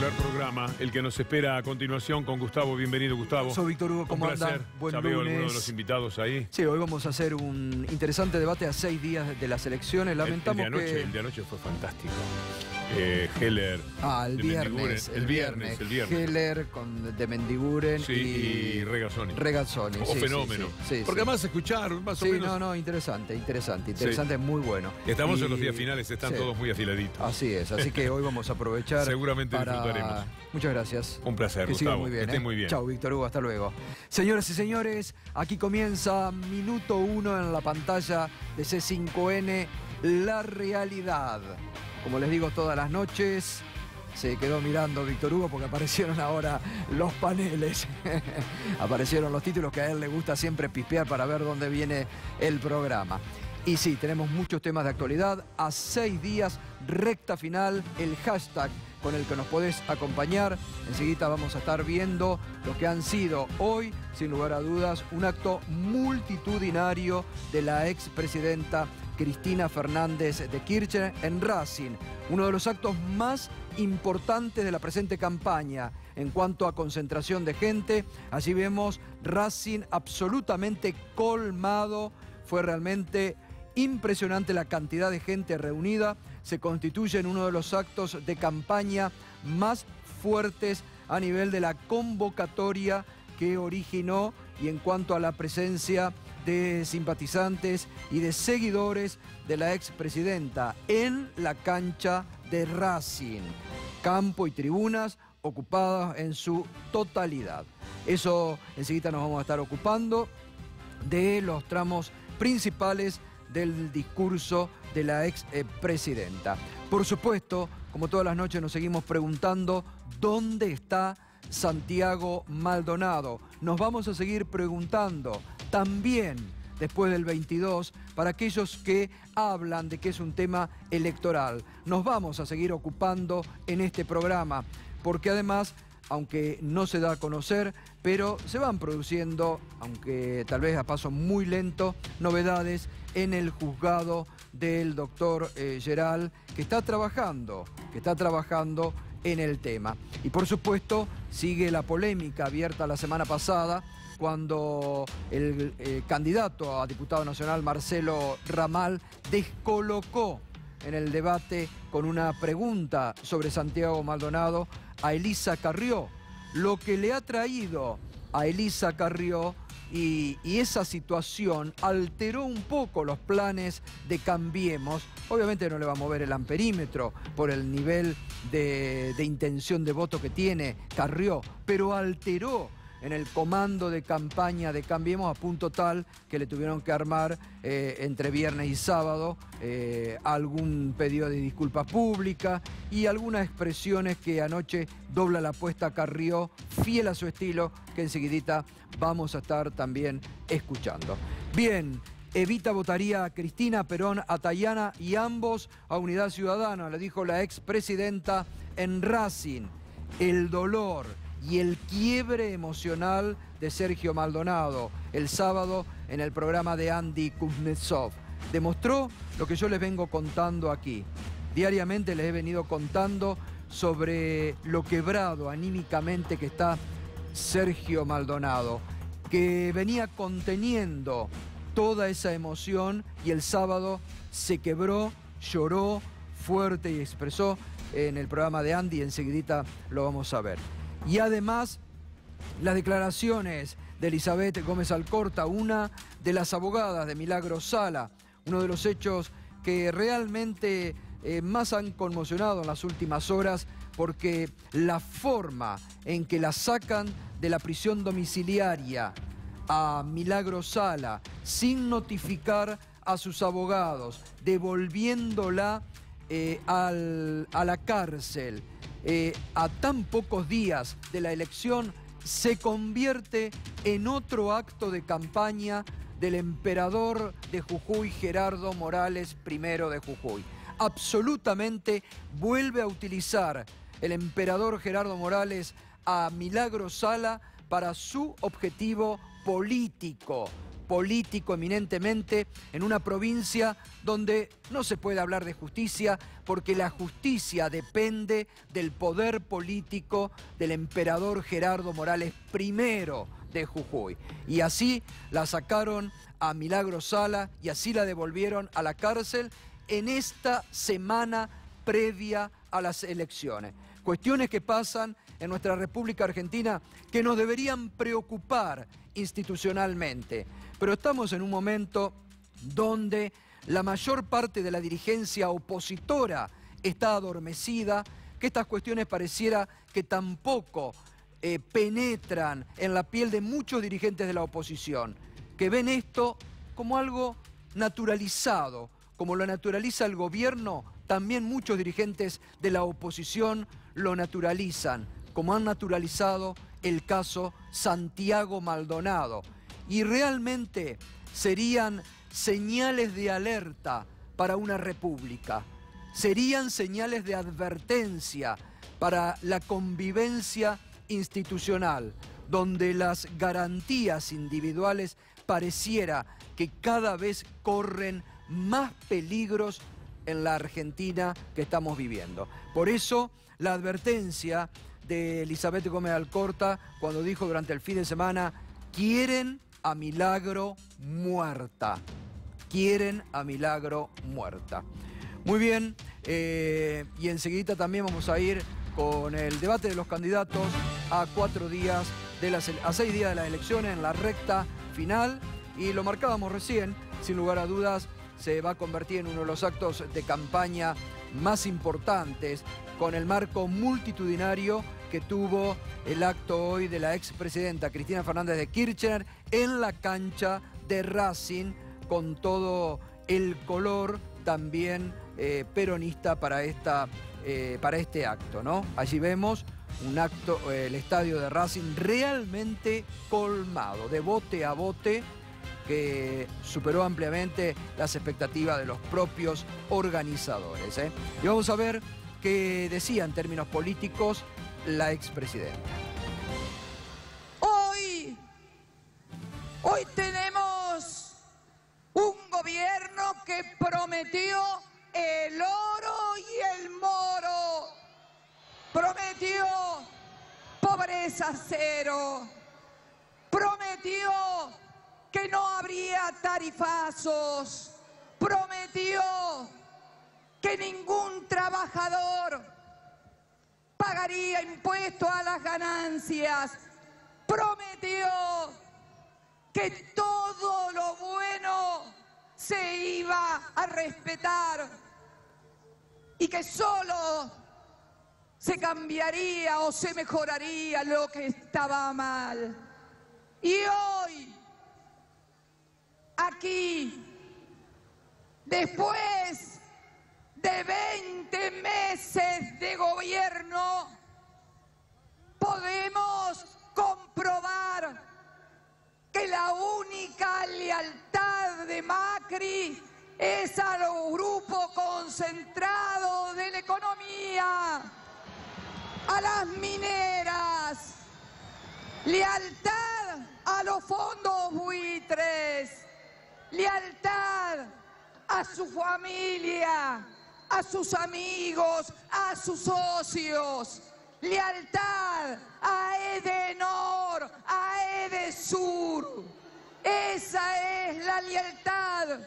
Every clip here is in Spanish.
espectacular programa, el que nos espera a continuación con Gustavo. Bienvenido, Gustavo. Soy Víctor Hugo, ¿cómo anda? Buen lunes. Ya veo alguno de los invitados ahí. Sí, hoy vamos a hacer un interesante debate a 6 días de las elecciones. Lamentamos el de anoche fue fantástico. Heller. El viernes. El viernes. Heller de Mendiguren y Regazzoni. Sí, fenómeno. Sí, porque además escucharon más o menos. No, interesante, muy bueno. Estamos en los días finales, están todos muy afiladitos. Así es, así que hoy vamos a aprovechar. Seguramente disfrutaremos. Muchas gracias. Un placer, que Gustavo. Muy bien, que estés muy bien. Chao, Víctor Hugo, hasta luego. Señoras y señores, aquí comienza minuto 1 en la pantalla de C5N, La Realidad. Como les digo todas las noches, se quedó mirando Víctor Hugo porque aparecieron ahora los paneles. Aparecieron los títulos que a él le gusta siempre pispear para ver dónde viene el programa. Y sí, tenemos muchos temas de actualidad. A 6 días, recta final, el hashtag con el que nos podés acompañar. Enseguida vamos a estar viendo lo que han sido hoy, sin lugar a dudas, un acto multitudinario de la expresidenta Cristina Fernández de Kirchner en Racing, uno de los actos más importantes de la presente campaña en cuanto a concentración de gente. Allí vemos Racing absolutamente colmado, fue realmente impresionante la cantidad de gente reunida, se constituye en uno de los actos de campaña más fuertes a nivel de la convocatoria que originó y en cuanto a la presencia de simpatizantes y de seguidores de la expresidenta en la cancha de Racing. Campo y tribunas ocupadas en su totalidad. Eso enseguida nos vamos a estar ocupando de los tramos principales del discurso de la expresidenta. Por supuesto, como todas las noches nos seguimos preguntando ¿dónde está Santiago Maldonado? Nos vamos a seguir preguntando también después del 22 para aquellos que hablan de que es un tema electoral. Nos vamos a seguir ocupando en este programa porque además, aunque no se da a conocer, pero se van produciendo, aunque tal vez a paso muy lento, novedades en el juzgado del doctor Geral, que está trabajando en el tema. Y por supuesto, sigue la polémica abierta la semana pasada, cuando el candidato a diputado nacional, Marcelo Ramal, descolocó en el debate con una pregunta sobre Santiago Maldonado a Elisa Carrió, lo que le ha traído a Elisa Carrió y esa situación alteró un poco los planes de Cambiemos. Obviamente no le va a mover el amperímetro por el nivel de intención de voto que tiene Carrió, pero alteró en el comando de campaña de Cambiemos a punto tal que le tuvieron que armar entre viernes y sábado algún pedido de disculpas públicas y algunas expresiones que anoche dobla la apuesta a Carrió, fiel a su estilo, que enseguidita vamos a estar también escuchando. Bien, Evita votaría a Cristina, Perón a Tayana y ambos a Unidad Ciudadana, le dijo la expresidenta en Racing. El dolor y el quiebre emocional de Sergio Maldonado el sábado en el programa de Andy Kuznetsov demostró lo que yo les vengo contando aquí. Diariamente les he venido contando sobre lo quebrado anímicamente que está Sergio Maldonado, que venía conteniendo toda esa emoción y el sábado se quebró, lloró fuerte y expresó en el programa de Andy, enseguidita lo vamos a ver. Y además, las declaraciones de Elizabeth Gómez Alcorta, una de las abogadas de Milagros Sala, uno de los hechos que realmente más han conmocionado en las últimas horas, porque la forma en que la sacan de la prisión domiciliaria a Milagros Sala, sin notificar a sus abogados, devolviéndola a la cárcel, a tan pocos días de la elección, se convierte en otro acto de campaña del emperador de Jujuy, Gerardo Morales I de Jujuy. Absolutamente vuelve a utilizar el emperador Gerardo Morales a Milagros Sala para su objetivo político, político eminentemente en una provincia donde no se puede hablar de justicia porque la justicia depende del poder político del emperador Gerardo Morales I de Jujuy. Y así la sacaron a Milagro Sala y así la devolvieron a la cárcel en esta semana previa a las elecciones. Cuestiones que pasan en nuestra República Argentina que nos deberían preocupar institucionalmente. Pero estamos en un momento donde la mayor parte de la dirigencia opositora está adormecida, que estas cuestiones pareciera que tampoco penetran en la piel de muchos dirigentes de la oposición, que ven esto como algo naturalizado, como lo naturaliza el gobierno, también muchos dirigentes de la oposición lo naturalizan, como han naturalizado el caso Santiago Maldonado. Y realmente serían señales de alerta para una república, serían señales de advertencia para la convivencia institucional, donde las garantías individuales pareciera que cada vez corren más peligros en la Argentina que estamos viviendo. Por eso, la advertencia de Elizabeth Gómez Alcorta cuando dijo durante el fin de semana: quieren a Milagro muerta. Quieren a Milagro muerta. Muy bien, y enseguida también vamos a ir con el debate de los candidatos a 6 días de las elecciones, en la recta final. Y lo marcábamos recién, sin lugar a dudas, se va a convertir en uno de los actos de campaña más importantes, con el marco multitudinario que tuvo el acto hoy de la expresidenta Cristina Fernández de Kirchner en la cancha de Racing, con todo el color también peronista para este acto, ¿no? Allí vemos un acto, el estadio de Racing realmente colmado, de bote a bote, que superó ampliamente las expectativas de los propios organizadores, ¿eh? Y vamos a ver qué decía en términos políticos la expresidenta. Hoy tenemos un gobierno que prometió el oro y el moro, prometió pobreza cero, prometió que no habría tarifazos, prometió que ningún trabajador pagaría impuesto a las ganancias, prometió que todo lo bueno se iba a respetar y que solo se cambiaría o se mejoraría lo que estaba mal. Y hoy, aquí, después de 20 meses de gobierno, podemos comprobar que la única lealtad de Macri es a los grupos concentrados de la economía, a las mineras, lealtad a los fondos buitres, lealtad a su familia, a sus amigos, a sus socios, lealtad a Edenor, a Edesur. Esa es la lealtad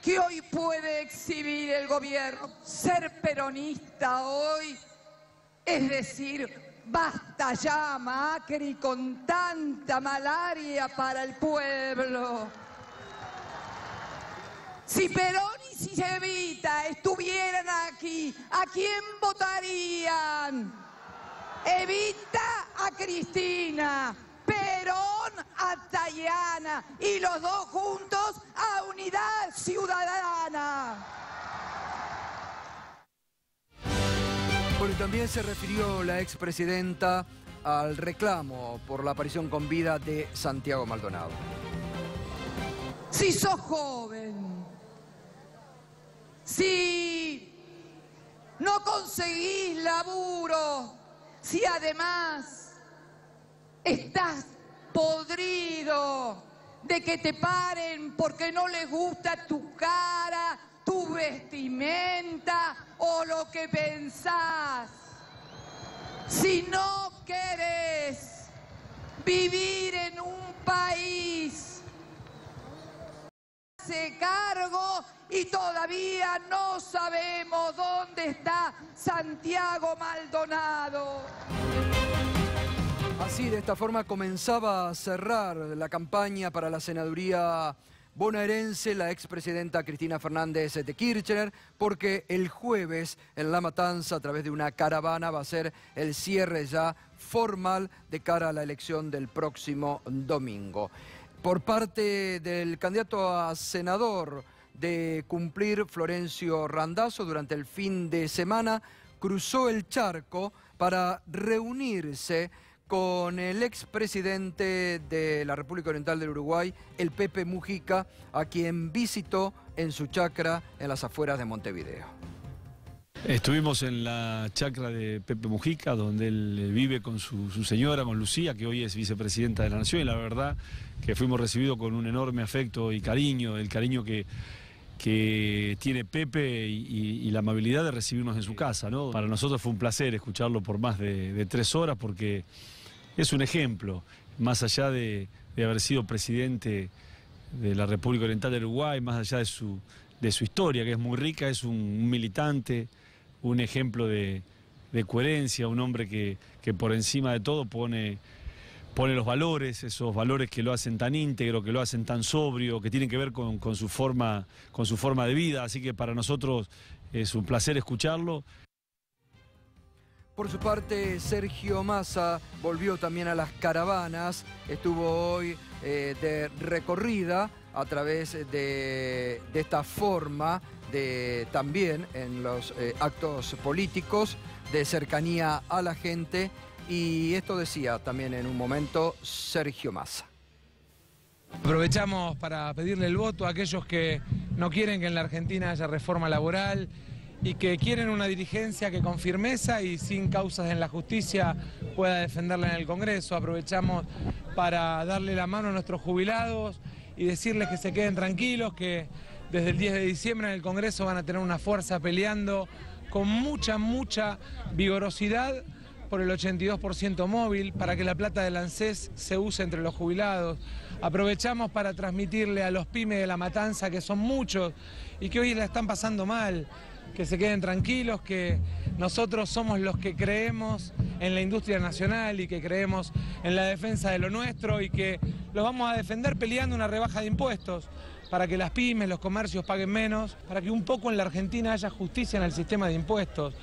que hoy puede exhibir el gobierno. Ser peronista hoy es decir: basta ya, Macri, con tanta malaria para el pueblo. Si Perón y si Evita estuvieran aquí, ¿a quién votarían? Evita a Cristina, Perón a Tayana y los dos juntos a Unidad Ciudadana. Bueno, también se refirió la expresidenta al reclamo por la aparición con vida de Santiago Maldonado. Si sos joven, si no conseguís laburo, si además estás podrido de que te paren porque no les gusta tu cara, tu vestimenta o lo que pensás. Si no querés vivir en un país que se cargo y todavía no sabemos dónde está Santiago Maldonado. Así, de esta forma, comenzaba a cerrar la campaña para la senaduría bonaerense la expresidenta Cristina Fernández de Kirchner, porque el jueves en La Matanza, a través de una caravana, va a ser el cierre ya formal de cara a la elección del próximo domingo. Por parte del candidato a senador de Cumplir, Florencio Randazzo, durante el fin de semana cruzó el charco para reunirse con el expresidente de la República Oriental del Uruguay, el Pepe Mujica, a quien visitó en su chacra en las afueras de Montevideo. Estuvimos en la chacra de Pepe Mujica, donde él vive con su señora, con Lucía, que hoy es vicepresidenta de la Nación, y la verdad que fuimos recibidos con un enorme afecto y cariño, el cariño que tiene Pepe y la amabilidad de recibirnos en su casa, ¿no? Para nosotros fue un placer escucharlo por más de 3 horas, porque es un ejemplo, más allá de haber sido presidente de la República Oriental del Uruguay, más allá de su historia, que es muy rica, es un militante, un ejemplo de coherencia, un hombre que por encima de todo pone los valores, esos valores que lo hacen tan íntegro, que lo hacen tan sobrio, que tienen que ver con su forma de vida. Así que para nosotros es un placer escucharlo. Por su parte, Sergio Massa volvió también a las caravanas, estuvo hoy de recorrida a través de esta forma también en los actos políticos de cercanía a la gente, y esto decía también en un momento Sergio Massa. Aprovechamos para pedirle el voto a aquellos que no quieren que en la Argentina haya reforma laboral y que quieren una dirigencia que con firmeza y sin causas en la justicia pueda defenderla en el Congreso. Aprovechamos para darle la mano a nuestros jubilados y decirles que se queden tranquilos, que desde el 10 de diciembre en el Congreso van a tener una fuerza peleando con mucha vigorosidad por el 82% móvil, para que la plata del ANSES se use entre los jubilados. Aprovechamos para transmitirle a los pymes de La Matanza, que son muchos y que hoy la están pasando mal, que se queden tranquilos, que nosotros somos los que creemos en la industria nacional y que creemos en la defensa de lo nuestro, y que los vamos a defender peleando una rebaja de impuestos para que las pymes, los comercios paguen menos, para que un poco en la Argentina haya justicia en el sistema de impuestos.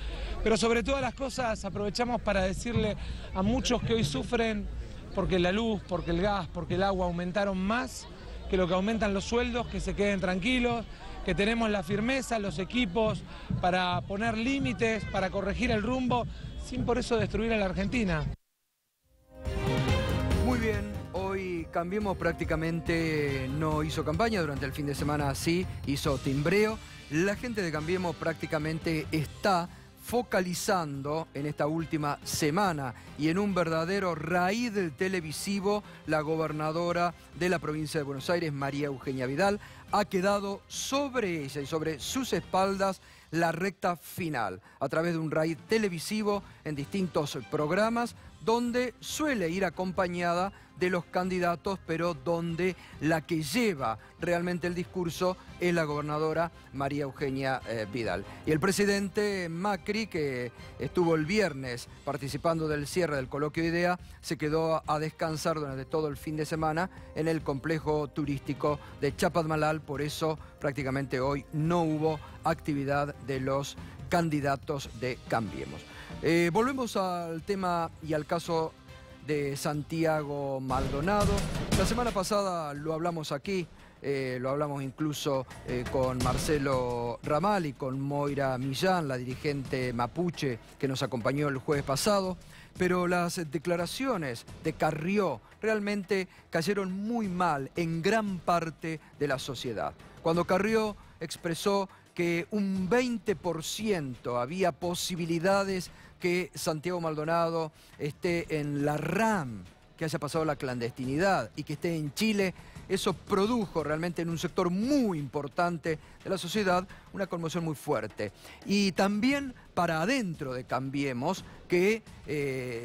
Pero sobre todas las cosas aprovechamos para decirle a muchos que hoy sufren porque la luz, porque el gas, porque el agua aumentaron más que lo que aumentan los sueldos, que se queden tranquilos, que tenemos la firmeza, los equipos para poner límites, para corregir el rumbo, sin por eso destruir a la Argentina. Muy bien, hoy Cambiemos prácticamente no hizo campaña, durante el fin de semana sí hizo timbreo. La gente de Cambiemos prácticamente está focalizando en esta última semana y en un verdadero raíz del televisivo. La gobernadora de la provincia de Buenos Aires, María Eugenia Vidal, ha quedado sobre ella y sobre sus espaldas la recta final, a través de un raíz televisivo en distintos programas, donde suele ir acompañada de los candidatos, pero donde la que lleva realmente el discurso es la gobernadora María Eugenia Vidal. Y el presidente Macri, que estuvo el viernes participando del cierre del coloquio IDEA, se quedó a descansar durante todo el fin de semana en el complejo turístico de Chapadmalal. Por eso prácticamente hoy no hubo actividad de los candidatos de Cambiemos. Volvemos al tema y al caso de Santiago Maldonado. La semana pasada lo hablamos aquí, lo hablamos incluso con Marcelo Ramal y con Moira Millán, la dirigente mapuche que nos acompañó el jueves pasado, pero las declaraciones de Carrió realmente cayeron muy mal en gran parte de la sociedad. Cuando Carrió expresó que un 20% había posibilidades que Santiago Maldonado esté en la RAM, que haya pasado la clandestinidad y que esté en Chile, eso produjo realmente en un sector muy importante de la sociedad una conmoción muy fuerte. Y también para adentro de Cambiemos, que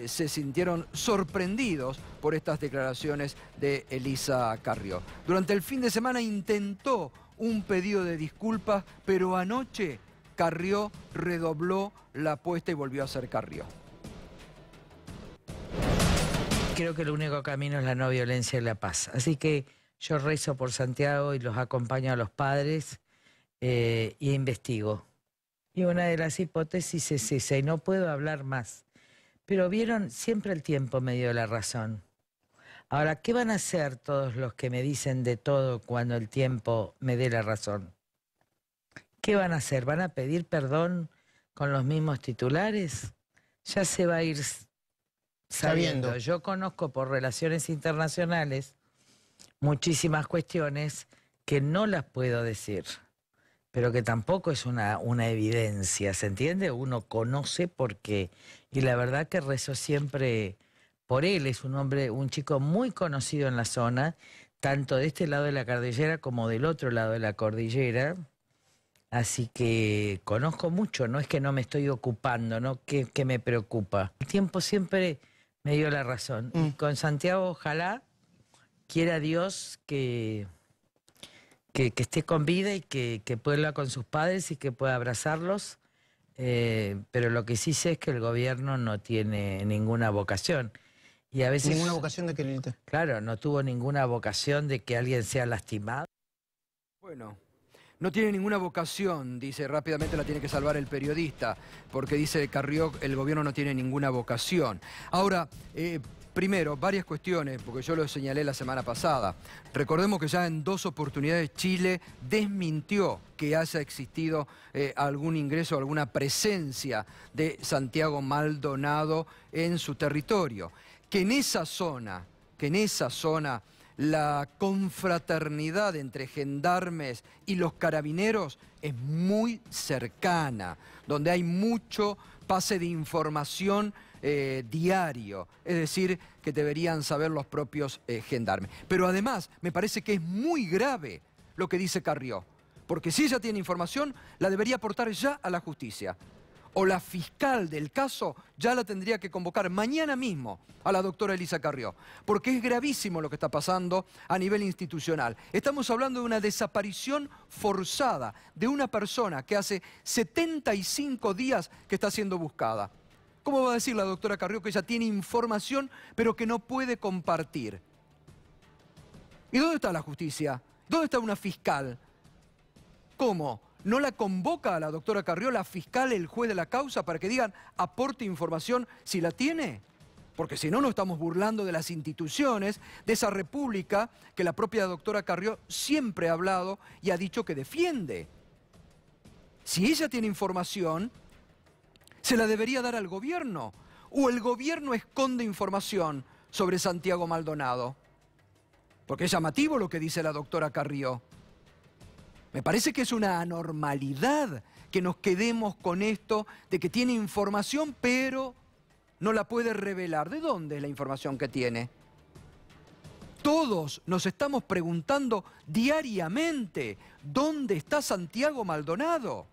se sintieron sorprendidos por estas declaraciones de Elisa Carrió. Durante el fin de semana intentó un pedido de disculpas, pero anoche Carrió redobló la apuesta y volvió a ser Carrió. Creo que el único camino es la no violencia y la paz. Así que yo rezo por Santiago y los acompaño a los padres y investigo. Y una de las hipótesis es esa, y no puedo hablar más. Pero vieron, siempre el tiempo me dio la razón. Ahora, ¿qué van a hacer todos los que me dicen de todo cuando el tiempo me dé la razón? ¿Qué van a hacer? ¿Van a pedir perdón con los mismos titulares? Ya se va a ir sabiendo. Yo conozco por relaciones internacionales muchísimas cuestiones que no las puedo decir, pero que tampoco es una evidencia, ¿se entiende? Uno conoce porque, y la verdad que rezo siempre por él. Es un hombre, un chico muy conocido en la zona, tanto de este lado de la cordillera como del otro lado de la cordillera. Así que conozco mucho, no es que no me estoy ocupando, ¿no? Que me preocupa. El tiempo siempre me dio la razón. Y con Santiago, ojalá quiera Dios que esté con vida y que pueda hablar con sus padres y que pueda abrazarlos. Pero lo que sí sé es que el gobierno no tiene ninguna vocación. Y a veces, ¿Ninguna vocación de qué, Lilita? Claro, no tuvo ninguna vocación de que alguien sea lastimado. Bueno, no tiene ninguna vocación, dice, rápidamente la tiene que salvar el periodista, porque dice Carrió, el gobierno no tiene ninguna vocación. Ahora, primero, varias cuestiones, porque yo lo señalé la semana pasada. Recordemos que ya en 2 oportunidades Chile desmintió que haya existido algún ingreso, alguna presencia de Santiago Maldonado en su territorio. Que en esa zona la confraternidad entre gendarmes y los carabineros es muy cercana, donde hay mucho pase de información diario, es decir, que deberían saber los propios gendarmes. Pero además, me parece que es muy grave lo que dice Carrió, porque si ella tiene información, la debería aportar ya a la justicia. O la fiscal del caso ya la tendría que convocar mañana mismo a la doctora Elisa Carrió, porque es gravísimo lo que está pasando a nivel institucional. Estamos hablando de una desaparición forzada de una persona que hace 75 días que está siendo buscada. ¿Cómo va a decir la doctora Carrió que ella tiene información pero que no puede compartir? ¿Y dónde está la justicia? ¿Dónde está una fiscal? ¿Cómo? ¿No la convoca a la doctora Carrió, la fiscal, el juez de la causa, para que digan, aporte información si la tiene? Porque si no, nos estamos burlando de las instituciones, de esa república que la propia doctora Carrió siempre ha hablado y ha dicho que defiende. Si ella tiene información, se la debería dar al gobierno. ¿O el gobierno esconde información sobre Santiago Maldonado? Porque es llamativo lo que dice la doctora Carrió. Me parece que es una anormalidad que nos quedemos con esto de que tiene información, pero no la puede revelar. ¿De dónde es la información que tiene? Todos nos estamos preguntando diariamente, ¿dónde está Santiago Maldonado?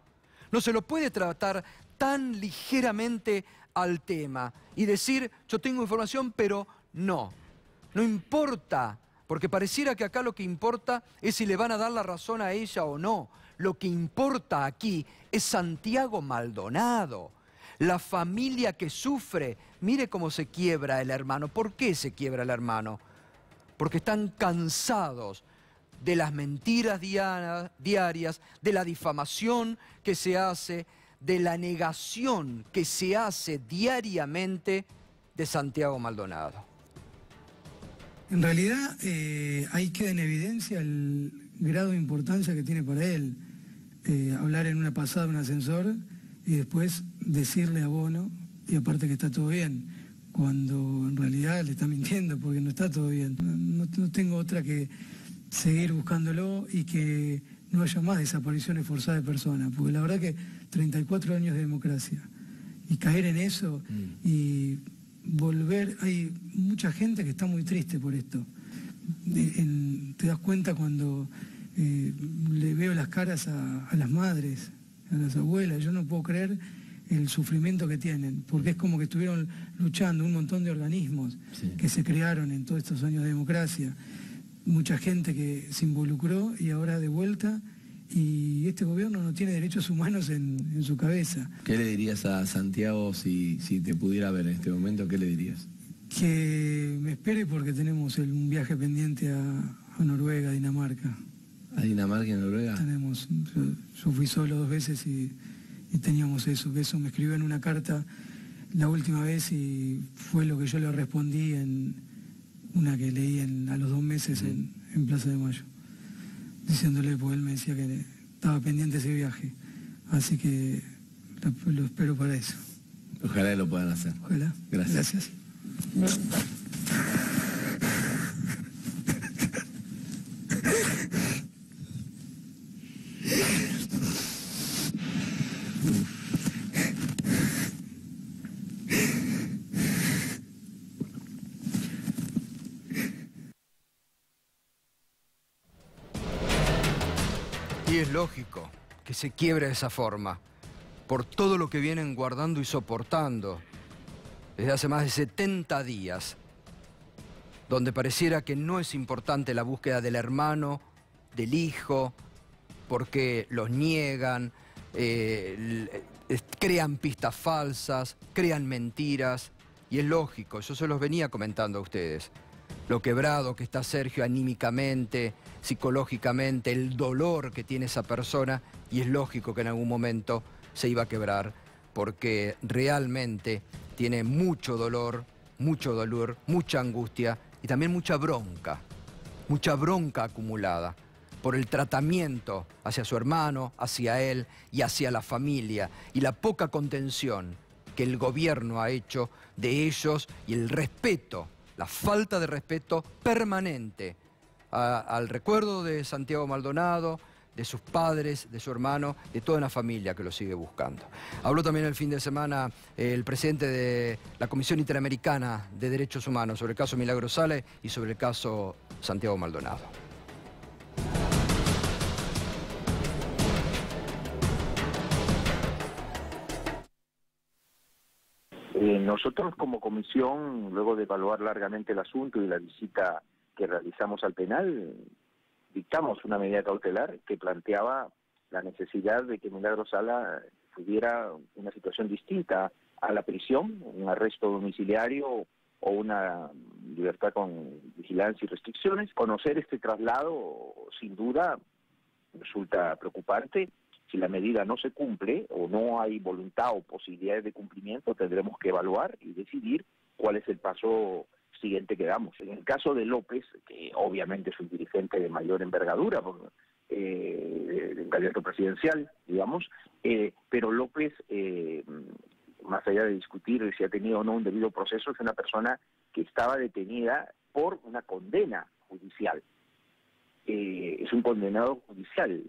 No se lo puede tratar tan ligeramente al tema y decir, yo tengo información, pero no importa. Porque pareciera que acá lo que importa es si le van a dar la razón a ella o no. Lo que importa aquí es Santiago Maldonado. La familia que sufre. Mire cómo se quiebra el hermano. ¿Por qué se quiebra el hermano? Porque están cansados de las mentiras diarias, de la difamación que se hace, de la negación que se hace diariamente de Santiago Maldonado. En realidad, ahí queda en evidencia el grado de importancia que tiene para él hablar en una pasada de un ascensor y después decirle a Bono, y aparte que está todo bien, cuando en realidad le está mintiendo porque no está todo bien. No tengo otra que seguir buscándolo y que no haya más desapariciones forzadas de personas, porque la verdad que 34 años de democracia y caer en eso y volver, hay mucha gente que está muy triste por esto. te das cuenta cuando le veo las caras a las madres, a las abuelas. Yo no puedo creer el sufrimiento que tienen, porque es como que estuvieron luchando un montón de organismos que se crearon en todos estos años de democracia, mucha gente que se involucró y ahora de vuelta, y este gobierno no tiene derechos humanos en su cabeza. ¿Qué le dirías a Santiago si te pudiera ver en este momento? ¿Qué le dirías? Que me espere porque tenemos un viaje pendiente a Noruega, a Dinamarca. ¿A Dinamarca y a Noruega? Tenemos, yo fui solo 2 veces y teníamos eso, que eso me escribió en una carta la última vez y fue lo que yo le respondí en una que leí a los 2 meses en Plaza de Mayo, diciéndole, porque él me decía que estaba pendiente ese viaje, así que lo espero para eso. Ojalá lo puedan hacer. Ojalá. Gracias. Y es lógico que se quiebre de esa forma, por todo lo que vienen guardando y soportando desde hace más de 70 días, donde pareciera que no es importante la búsqueda del hermano, del hijo, porque los niegan, crean pistas falsas, crean mentiras, y es lógico, yo se los venía comentando a ustedes. Lo quebrado que está Sergio anímicamente, psicológicamente, el dolor que tiene esa persona, y es lógico que en algún momento se iba a quebrar, porque realmente tiene mucho dolor, mucha angustia y también mucha bronca acumulada por el tratamiento hacia su hermano, hacia él y hacia la familia, y la poca contención que el gobierno ha hecho de ellos y el respeto, la falta de respeto permanente al recuerdo de Santiago Maldonado, de sus padres, de su hermano, de toda una familia que lo sigue buscando. Habló también el fin de semana el presidente de la Comisión Interamericana de Derechos Humanos sobre el caso Milagros Sala y sobre el caso Santiago Maldonado. Nosotros como comisión, luego de evaluar largamente el asunto y la visita que realizamos al penal, dictamos una medida cautelar que planteaba la necesidad de que Milagros Sala tuviera una situación distinta a la prisión, un arresto domiciliario o una libertad con vigilancia y restricciones. Conocer este traslado, sin duda, resulta preocupante. Si la medida no se cumple o no hay voluntad o posibilidades de cumplimiento, tendremos que evaluar y decidir cuál es el paso siguiente que damos. En el caso de López, que obviamente es un dirigente de mayor envergadura, un candidato presidencial, digamos, pero López, más allá de discutir si ha tenido o no un debido proceso, es una persona que estaba detenida por una condena judicial. Es un condenado judicial.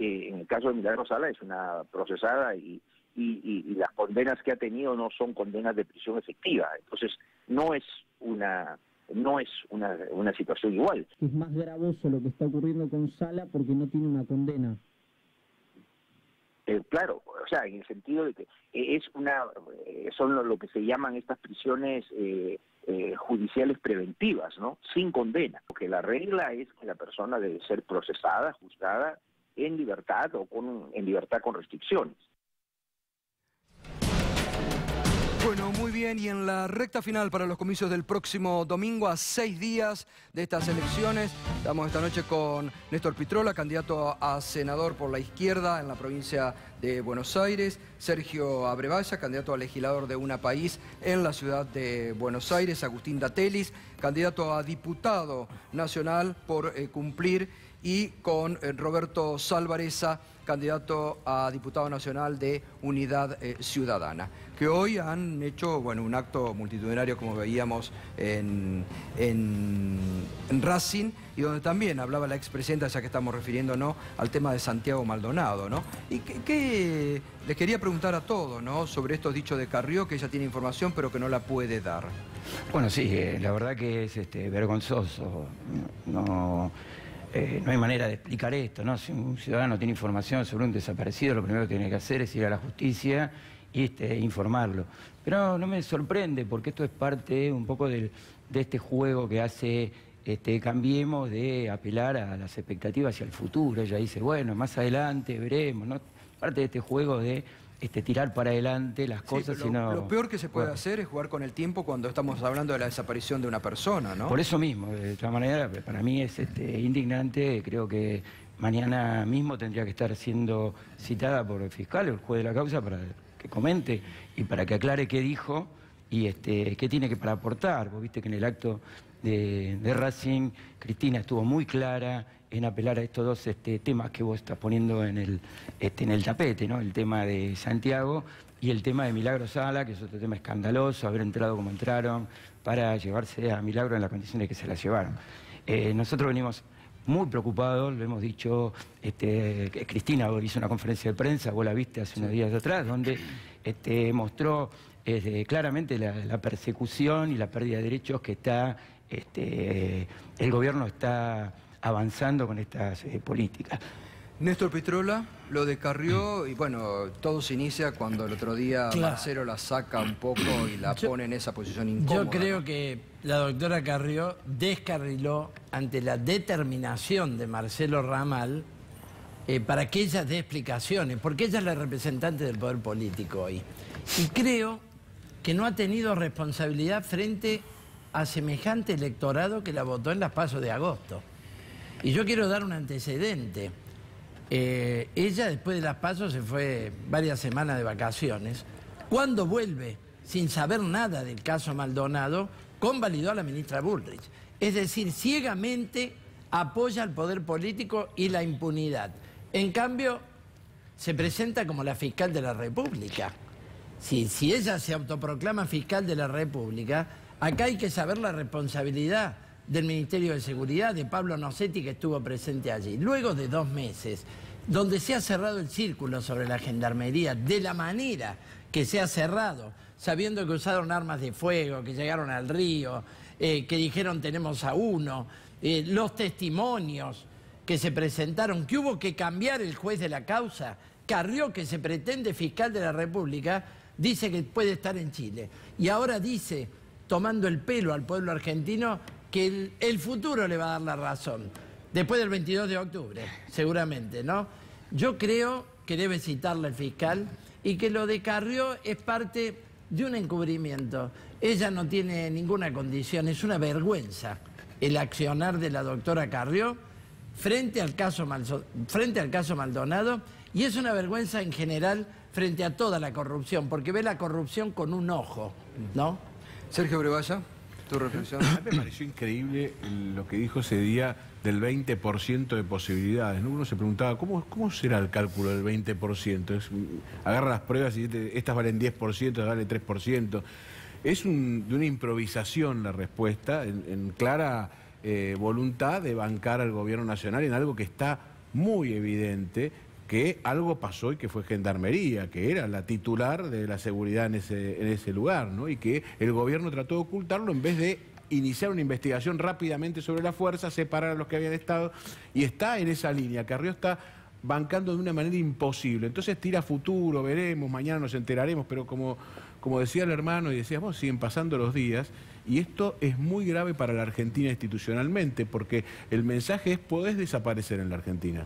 En el caso de Milagros Sala es una procesada y las condenas que ha tenido no son condenas de prisión efectiva. Entonces no es una situación igual. Es más gravoso lo que está ocurriendo con Sala porque no tiene una condena. Claro, o sea, en el sentido de que son lo que se llaman estas prisiones judiciales preventivas, ¿no? Sin condena. Porque la regla es que la persona debe ser procesada, juzgada en libertad o en libertad con restricciones. Bueno, muy bien, y en la recta final para los comicios del próximo domingo, a 6 días de estas elecciones, estamos esta noche con Néstor Pitrola, candidato a senador por la izquierda en la provincia de Buenos Aires, Sergio Abrevaya, candidato a legislador de Una País en la ciudad de Buenos Aires, Agustín Datelis, candidato a diputado nacional por cumplir, y con Roberto Salvarezza, candidato a diputado nacional de Unidad Ciudadana, que hoy han hecho un acto multitudinario, como veíamos en Racing, y donde también hablaba la expresidenta, ya que estamos refiriéndonos al tema de Santiago Maldonado, ¿no? Y que les quería preguntar a todos, ¿no?, sobre estos dichos de Carrió, que ella tiene información pero que no la puede dar. Bueno, sí, la verdad que es vergonzoso. No hay manera de explicar esto, ¿no? Si un ciudadano tiene información sobre un desaparecido, lo primero que tiene que hacer es ir a la justicia y informarlo. Pero no me sorprende, porque esto es parte un poco de este juego que hace Cambiemos, de apelar a las expectativas hacia el futuro. Ella dice, bueno, más adelante veremos, ¿no? Parte de este juego de tirar para adelante las cosas. Sí, lo peor que se puede hacer es jugar con el tiempo cuando estamos hablando de la desaparición de una persona, ¿no? Por eso mismo, de todas maneras, para mí es indignante. Creo que mañana mismo tendría que estar siendo citada por el fiscal, el juez de la causa, para que comente y para que aclare qué dijo y qué tiene para aportar. Vos viste que en el acto de Racing, Cristina estuvo muy clara en apelar a estos dos temas que vos estás poniendo en el tapete, ¿no? El tema de Santiago y el tema de Milagro Sala, que es otro tema escandaloso, haber entrado como entraron para llevarse a Milagro en la condición de que se la llevaron. Nosotros venimos muy preocupados, lo hemos dicho, Cristina hizo una conferencia de prensa, vos la viste hace unos días atrás, donde mostró claramente la persecución y la pérdida de derechos que está el gobierno está avanzando con estas políticas. Néstor Pitrola, lo de Carrió, y bueno, todo se inicia cuando el otro día Marcelo la saca un poco y la pone en esa posición incómoda. Yo creo que la doctora Carrió descarriló ante la determinación de Marcelo Ramal para que ella dé explicaciones, porque ella es la representante del poder político hoy. Y creo que no ha tenido responsabilidad frente a semejante electorado que la votó en las PASO de agosto. Y yo quiero dar un antecedente. Ella después de las PASO se fue varias semanas de vacaciones. Cuando vuelve, sin saber nada del caso Maldonado, convalidó a la ministra Bullrich. Es decir, ciegamente apoya al poder político y la impunidad. En cambio, se presenta como la fiscal de la República. Si ella se autoproclama fiscal de la República, acá hay que saber la responsabilidad del Ministerio de Seguridad, de Pablo Nocetti, que estuvo presente allí. Luego de 2 meses, donde se ha cerrado el círculo sobre la gendarmería, de la manera que se ha cerrado, sabiendo que usaron armas de fuego, que llegaron al río, que dijeron tenemos a uno, los testimonios que se presentaron, que hubo que cambiar el juez de la causa. Carrió, que se pretende fiscal de la República, dice que puede estar en Chile. Y ahora dice, tomando el pelo al pueblo argentino, que el futuro le va a dar la razón. Después del 22 de octubre, seguramente, ¿no? Yo creo que debe citarle el fiscal y que lo de Carrió es parte de un encubrimiento. Ella no tiene ninguna condición, es una vergüenza el accionar de la doctora Carrió frente al caso Maldonado, y es una vergüenza en general frente a toda la corrupción, porque ve la corrupción con un ojo, ¿no? Sergio Brevalla, tu reflexión. A mí me pareció increíble lo que dijo ese día del 20% de posibilidades, ¿no? Uno se preguntaba, ¿cómo será el cálculo del 20%? Agarra las pruebas y estas valen 10%, vale 3%. Es de una improvisación la respuesta, en clara voluntad de bancar al gobierno nacional en algo que está muy evidente, que algo pasó y que fue Gendarmería, que era la titular de la seguridad en ese lugar, ¿no? Y que el gobierno trató de ocultarlo en vez de iniciar una investigación rápidamente sobre la fuerza, separar a los que habían estado, y está en esa línea. Carrió está bancando de una manera imposible. Entonces tira futuro, veremos, mañana nos enteraremos, pero como decía el hermano y decías vos, siguen pasando los días, y esto es muy grave para la Argentina institucionalmente, porque el mensaje es: podés desaparecer en la Argentina.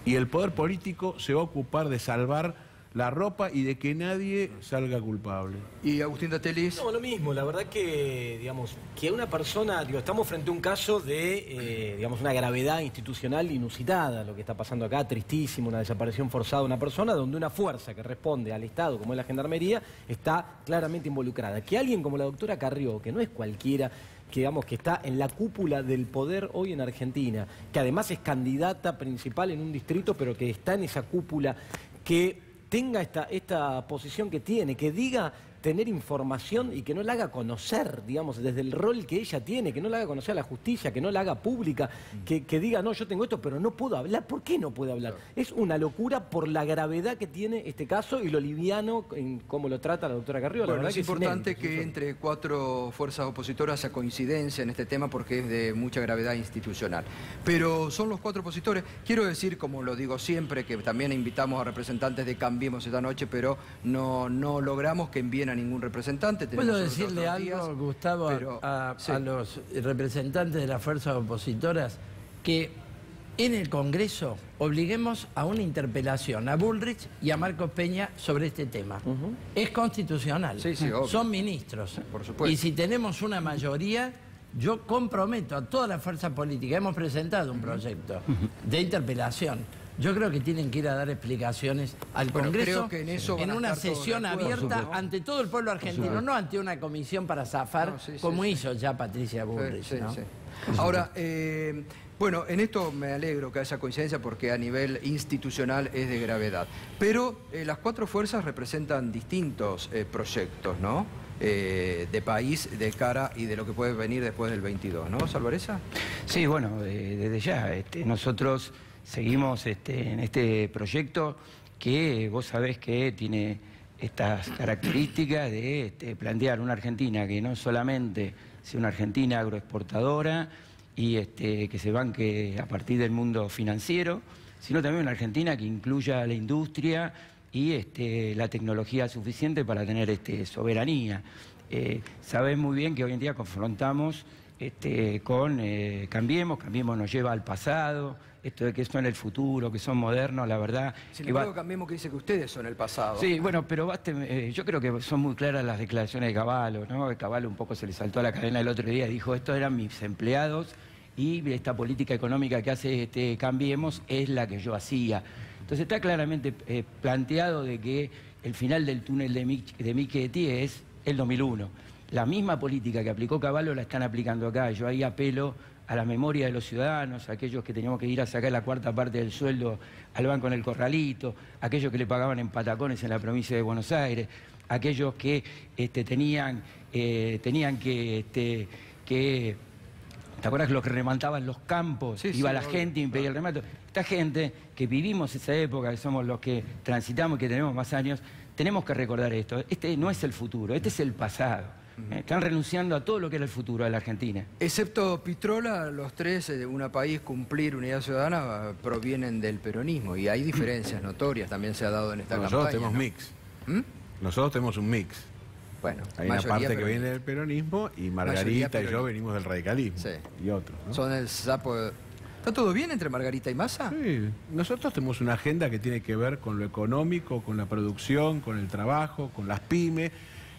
Y el poder político se va a ocupar de salvar la ropa y de que nadie salga culpable. ¿Y Agustín Datelis? No, lo mismo. La verdad que, digamos, que una persona, estamos frente a un caso de, digamos, una gravedad institucional inusitada, lo que está pasando acá, tristísimo, una desaparición forzada de una persona, donde una fuerza que responde al Estado, como es la Gendarmería, está claramente involucrada. Que alguien como la doctora Carrió, que no es cualquiera, digamos, que está en la cúpula del poder hoy en Argentina, que además es candidata principal en un distrito, pero que está en esa cúpula, que tenga esta posición que tiene, que diga tener información y que no la haga conocer, digamos, desde el rol que ella tiene, que no la haga conocer a la justicia, que no la haga pública, que diga, no, yo tengo esto, pero no puedo hablar. ¿Por qué no puede hablar? Es una locura por la gravedad que tiene este caso y lo liviano en cómo lo trata la doctora Carrió. Bueno, la verdad es importante que entre 4 fuerzas opositoras haya coincidencia en este tema porque es de mucha gravedad institucional. Pero son los 4 opositores. Quiero decir, como lo digo siempre, que también invitamos a representantes de Cambiemos esta noche, pero no logramos que envíen a ningún representante. ¿Puedo decirle algo, Gustavo, a los representantes de las fuerzas opositoras? Que en el Congreso obliguemos a una interpelación a Bullrich y a Marcos Peña sobre este tema. Es constitucional. Obvio. Son ministros. Por supuesto. Y si tenemos una mayoría, yo comprometo a todas las fuerzas políticas. Hemos presentado un proyecto de interpelación. Yo creo que tienen que ir a dar explicaciones al Congreso creo que en una sesión abierta ante todo el pueblo argentino, no ante una comisión para zafar, como hizo ya Patricia Bullrich. ¿no? Ahora, bueno, en esto me alegro que haya coincidencia porque a nivel institucional es de gravedad. Pero las 4 fuerzas representan distintos proyectos, ¿no? De país, de cara y de lo que puede venir después del 22, ¿no, Salvarezza? Sí, bueno, desde ya. Nosotros seguimos en este proyecto que vos sabés que tiene estas características de plantear una Argentina que no solamente sea una Argentina agroexportadora y que se banque a partir del mundo financiero, sino también una Argentina que incluya la industria y la tecnología suficiente para tener soberanía. Sabés muy bien que hoy en día confrontamos con Cambiemos nos lleva al pasado, esto de que son el futuro, que son modernos, la verdad... Sin embargo, Cambiemos que dice que ustedes son el pasado. Sí, bueno, pero yo creo que son muy claras las declaraciones de Cavallo, ¿no? Cavallo un poco se le saltó a la cadena el otro día y dijo, estos eran mis empleados y esta política económica que hace Cambiemos es la que yo hacía. Entonces está claramente planteado de que el final del túnel de Michetti es el 2001. La misma política que aplicó Cavallo la están aplicando acá. Yo ahí apelo a la memoria de los ciudadanos, a aquellos que teníamos que ir a sacar la 4ª parte del sueldo al banco en el Corralito, aquellos que le pagaban en patacones en la provincia de Buenos Aires, aquellos que tenían que... ¿Te acuerdas los que remontaban los campos? Iba la gente y impedía el remato. Esta gente que vivimos esa época, que somos los que transitamos y que tenemos más años, tenemos que recordar esto. Este no es el futuro, este es el pasado. Están renunciando a todo lo que era el futuro de la Argentina. Excepto Pitrola, los 3 de una país cumplir unidad ciudadana provienen del peronismo y hay diferencias notorias, también se ha dado en esta campaña. Nosotros tenemos mix. Nosotros tenemos un mix. Bueno, hay una parte que viene del peronismo y Margarita y yo venimos del radicalismo. Y otros, ¿no? Son el sapo... ¿Está todo bien entre Margarita y Massa? Sí, nosotros tenemos una agenda que tiene que ver con lo económico, con la producción, con el trabajo, con las pymes,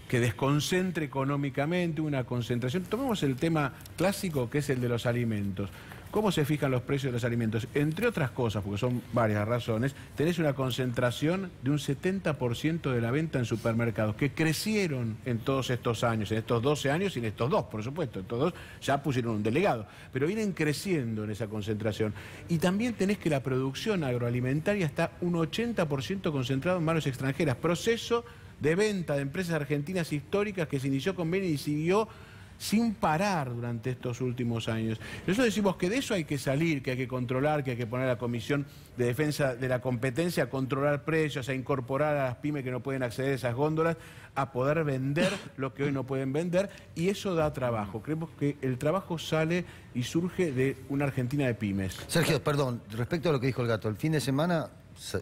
que desconcentre económicamente, una concentración. Tomemos el tema clásico que es el de los alimentos. ¿Cómo se fijan los precios de los alimentos? Entre otras cosas, porque son varias razones, tenés una concentración de un 70% de la venta en supermercados, que crecieron en todos estos años, en estos 12 años y en estos 2, por supuesto. Estos 2 ya pusieron un delegado, pero vienen creciendo en esa concentración. Y también tenés que la producción agroalimentaria está un 80% concentrado en manos extranjeras. Proceso de venta de empresas argentinas históricas que se inició con Beni y siguió sin parar durante estos últimos años. Nosotros decimos que de eso hay que salir, que hay que controlar, que hay que poner a la Comisión de Defensa de la Competencia a controlar precios, a incorporar a las pymes que no pueden acceder a esas góndolas, a poder vender lo que hoy no pueden vender, y eso da trabajo. Creemos que el trabajo sale y surge de una Argentina de pymes. Sergio, perdón, respecto a lo que dijo el Gato, el fin de semana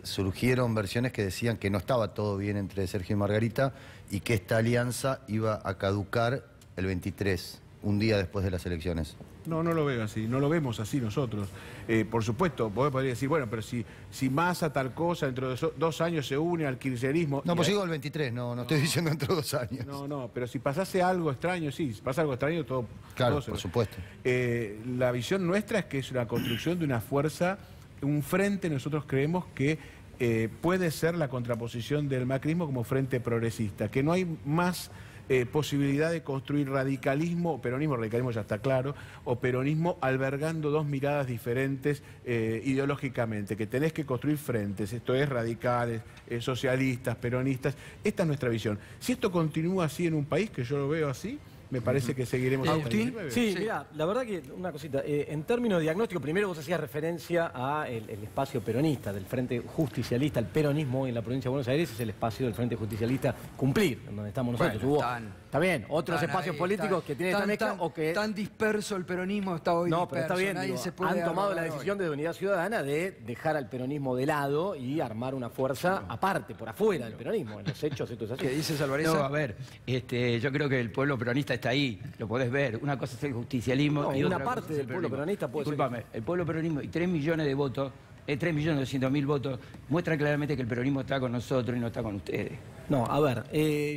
surgieron versiones que decían que no estaba todo bien entre Sergio y Margarita y que esta alianza iba a caducar el 23, un día después de las elecciones. No, no lo veo así, no lo vemos así nosotros. Por supuesto, vos podrías decir, bueno, pero si Massa tal cosa, dentro de 2 años se une al kirchnerismo... No, pues digo el 23, no estoy diciendo dentro de 2 años. No, pero si pasase algo extraño, sí, si pasa algo extraño, todo... Claro, todo por supuesto. La visión nuestra es que es una construcción de una fuerza, un frente, nosotros creemos que puede ser la contraposición del macrismo como frente progresista, que no hay más posibilidad de construir radicalismo, peronismo, radicalismo ya está claro, o peronismo albergando dos miradas diferentes ideológicamente, que tenés que construir frentes, esto es radicales, socialistas, peronistas. Esta es nuestra visión. Si esto continúa así en un país, que yo lo veo así, me parece que seguiremos. Agustín. Sí, mira, la verdad que una cosita. En términos de diagnóstico, primero vos hacías referencia a el espacio peronista, del Frente Justicialista. El peronismo en la provincia de Buenos Aires es el espacio del Frente Justicialista cumplir, en donde estamos nosotros. Bueno, Está bien, otros espacios políticos que tienen esta mezcla o que... Tan disperso el peronismo está hoy disperso. Pero está bien, nadie digo, se puede han tomado la hoy. decisión de Unidad Ciudadana de dejar al peronismo de lado y armar una fuerza aparte, por afuera del peronismo. En los hechos esto es así. ¿Qué dices, Alvareza? No, a ver, yo creo que el pueblo peronista está ahí, lo podés ver. Una cosa es el justicialismo No, y una otra parte cosa es del el pueblo peronismo. peronista puede ser Discúlpame, el pueblo peronismo y 3 millones de votos, 3.200.000 votos, muestra claramente que el peronismo está con nosotros y no está con ustedes. No, a ver,